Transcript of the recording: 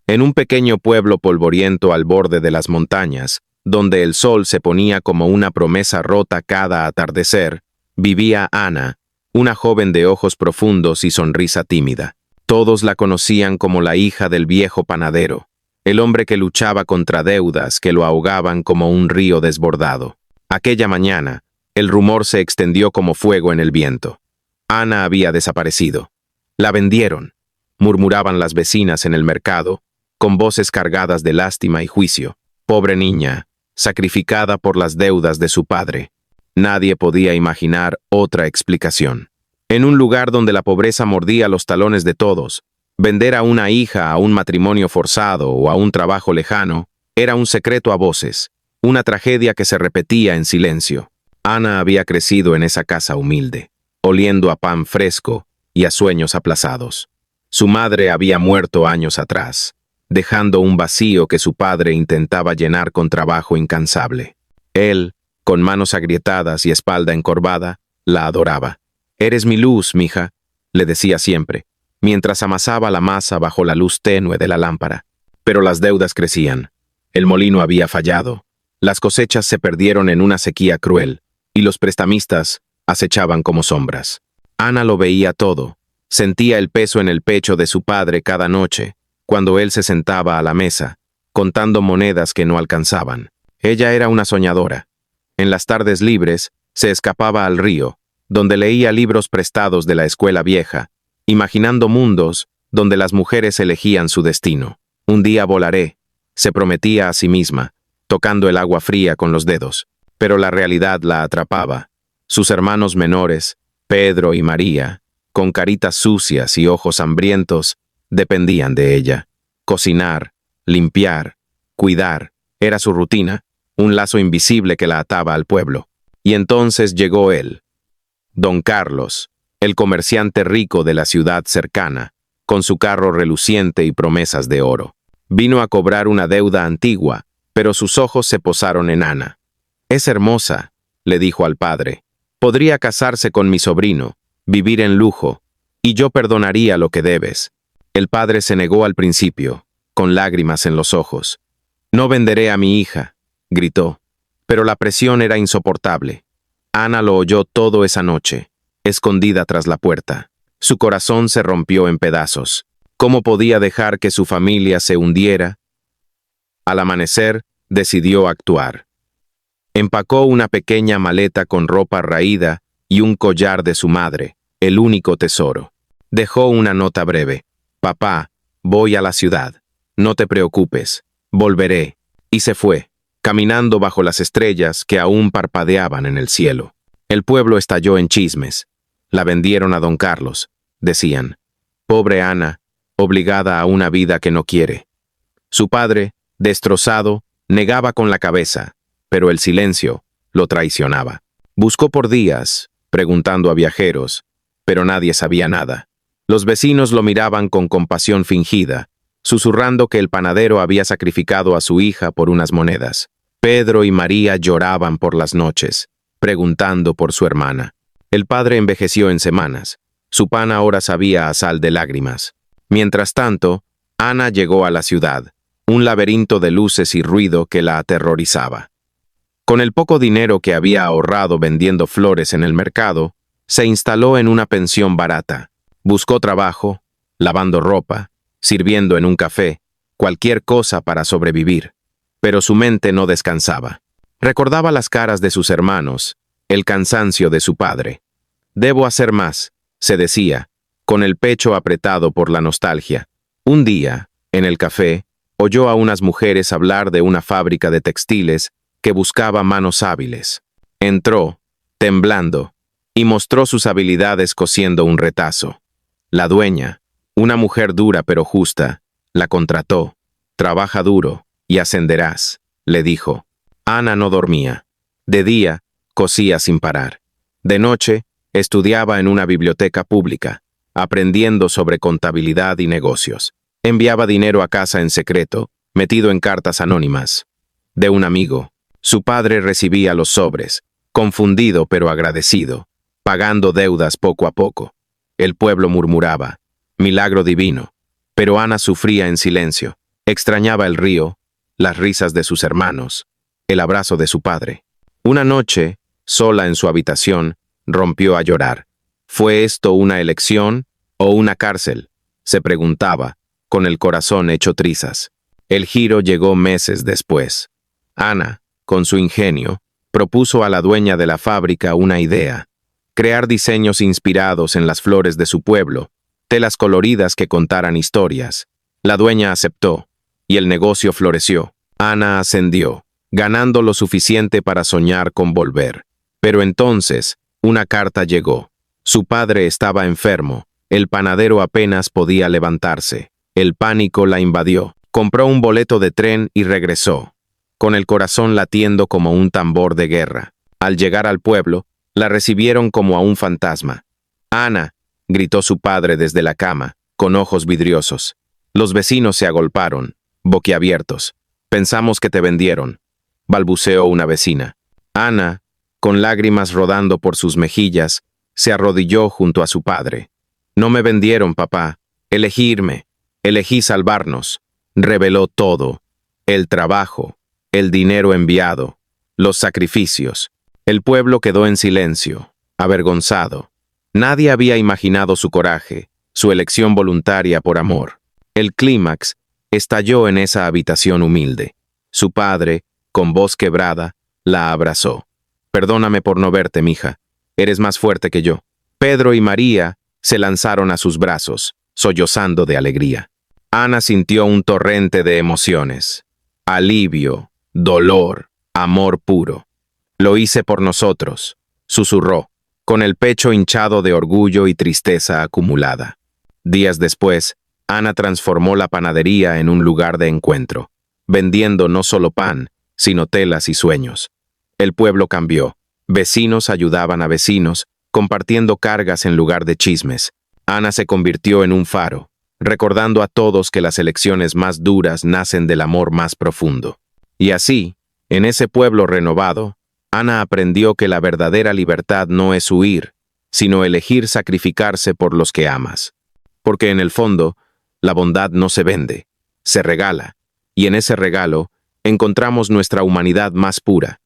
En un pequeño pueblo polvoriento al borde de las montañas, donde el sol se ponía como una promesa rota cada atardecer, vivía Ana, una joven de ojos profundos y sonrisa tímida. Todos la conocían como la hija del viejo panadero, el hombre que luchaba contra deudas que lo ahogaban como un río desbordado. Aquella mañana, el rumor se extendió como fuego en el viento. Ana había desaparecido. La vendieron, murmuraban las vecinas en el mercado, con voces cargadas de lástima y juicio. Pobre niña, sacrificada por las deudas de su padre. Nadie podía imaginar otra explicación. En un lugar donde la pobreza mordía los talones de todos, vender a una hija a un matrimonio forzado o a un trabajo lejano era un secreto a voces, una tragedia que se repetía en silencio. Ana había crecido en esa casa humilde, oliendo a pan fresco y a sueños aplazados. Su madre había muerto años atrás, dejando un vacío que su padre intentaba llenar con trabajo incansable. Él, con manos agrietadas y espalda encorvada, la adoraba. «Eres mi luz, mija», le decía siempre, mientras amasaba la masa bajo la luz tenue de la lámpara. Pero las deudas crecían. El molino había fallado. Las cosechas se perdieron en una sequía cruel, y los prestamistas acechaban como sombras. Ana lo veía todo. Sentía el peso en el pecho de su padre cada noche, cuando él se sentaba a la mesa, contando monedas que no alcanzaban. Ella era una soñadora. En las tardes libres, se escapaba al río, donde leía libros prestados de la escuela vieja, imaginando mundos donde las mujeres elegían su destino. «Un día volaré», se prometía a sí misma, tocando el agua fría con los dedos. Pero la realidad la atrapaba. Sus hermanos menores, Pedro y María, con caritas sucias y ojos hambrientos, dependían de ella. Cocinar, limpiar, cuidar, era su rutina, un lazo invisible que la ataba al pueblo. Y entonces llegó él, Don Carlos, el comerciante rico de la ciudad cercana, con su carro reluciente y promesas de oro. Vino a cobrar una deuda antigua, pero sus ojos se posaron en Ana. «Es hermosa», le dijo al padre. «Podría casarse con mi sobrino, vivir en lujo, y yo perdonaría lo que debes». El padre se negó al principio, con lágrimas en los ojos. «No venderé a mi hija», gritó. Pero la presión era insoportable. Ana lo oyó todo esa noche, escondida tras la puerta. Su corazón se rompió en pedazos. ¿Cómo podía dejar que su familia se hundiera? Al amanecer, decidió actuar. Empacó una pequeña maleta con ropa raída y un collar de su madre, el único tesoro. Dejó una nota breve. «Papá, voy a la ciudad. No te preocupes, volveré». Y se fue, caminando bajo las estrellas que aún parpadeaban en el cielo. El pueblo estalló en chismes. «La vendieron a don Carlos», decían. «Pobre Ana, obligada a una vida que no quiere». Su padre, destrozado, negaba con la cabeza, pero el silencio lo traicionaba. Buscó por días, preguntando a viajeros, pero nadie sabía nada. Los vecinos lo miraban con compasión fingida, susurrando que el panadero había sacrificado a su hija por unas monedas. Pedro y María lloraban por las noches, preguntando por su hermana. El padre envejeció en semanas. Su pan ahora sabía a sal de lágrimas. Mientras tanto, Ana llegó a la ciudad, un laberinto de luces y ruido que la aterrorizaba. Con el poco dinero que había ahorrado vendiendo flores en el mercado, se instaló en una pensión barata. Buscó trabajo, lavando ropa, sirviendo en un café, cualquier cosa para sobrevivir. Pero su mente no descansaba. Recordaba las caras de sus hermanos, el cansancio de su padre. «Debo hacer más», se decía, con el pecho apretado por la nostalgia. Un día, en el café, oyó a unas mujeres hablar de una fábrica de textiles que buscaba manos hábiles. Entró, temblando, y mostró sus habilidades cosiendo un retazo. La dueña, una mujer dura pero justa, la contrató. «Trabaja duro y ascenderás», le dijo. Ana no dormía. De día, cosía sin parar. De noche, estudiaba en una biblioteca pública, aprendiendo sobre contabilidad y negocios. Enviaba dinero a casa en secreto, metido en cartas anónimas. De un amigo. Su padre recibía los sobres, confundido pero agradecido, pagando deudas poco a poco. El pueblo murmuraba, «Milagro divino», pero Ana sufría en silencio. Extrañaba el río, las risas de sus hermanos, el abrazo de su padre. Una noche, sola en su habitación, rompió a llorar. ¿Fue esto una elección o una cárcel?, se preguntaba, con el corazón hecho trizas. El giro llegó meses después. Ana, con su ingenio, propuso a la dueña de la fábrica una idea: crear diseños inspirados en las flores de su pueblo, telas coloridas que contaran historias. La dueña aceptó, y el negocio floreció. Ana ascendió, ganando lo suficiente para soñar con volver. Pero entonces, una carta llegó. Su padre estaba enfermo, el panadero apenas podía levantarse. El pánico la invadió. Compró un boleto de tren y regresó, con el corazón latiendo como un tambor de guerra. Al llegar al pueblo, la recibieron como a un fantasma. «Ana», gritó su padre desde la cama, con ojos vidriosos. Los vecinos se agolparon, boquiabiertos. «Pensamos que te vendieron», balbuceó una vecina. Ana, con lágrimas rodando por sus mejillas, se arrodilló junto a su padre. «No me vendieron, papá. Elegí irme. Elegí salvarnos». Reveló todo: el trabajo, el dinero enviado, los sacrificios. El pueblo quedó en silencio, avergonzado. Nadie había imaginado su coraje, su elección voluntaria por amor. El clímax estalló en esa habitación humilde. Su padre, con voz quebrada, la abrazó. «Perdóname por no verte, mija. Eres más fuerte que yo». Pedro y María se lanzaron a sus brazos, sollozando de alegría. Ana sintió un torrente de emociones: alivio, dolor, amor puro. «Lo hice por nosotros», susurró, con el pecho hinchado de orgullo y tristeza acumulada. Días después, Ana transformó la panadería en un lugar de encuentro, vendiendo no solo pan, sino telas y sueños. El pueblo cambió. Vecinos ayudaban a vecinos, compartiendo cargas en lugar de chismes. Ana se convirtió en un faro, recordando a todos que las elecciones más duras nacen del amor más profundo. Y así, en ese pueblo renovado, Ana aprendió que la verdadera libertad no es huir, sino elegir sacrificarse por los que amas. Porque en el fondo, la bondad no se vende, se regala, y en ese regalo encontramos nuestra humanidad más pura.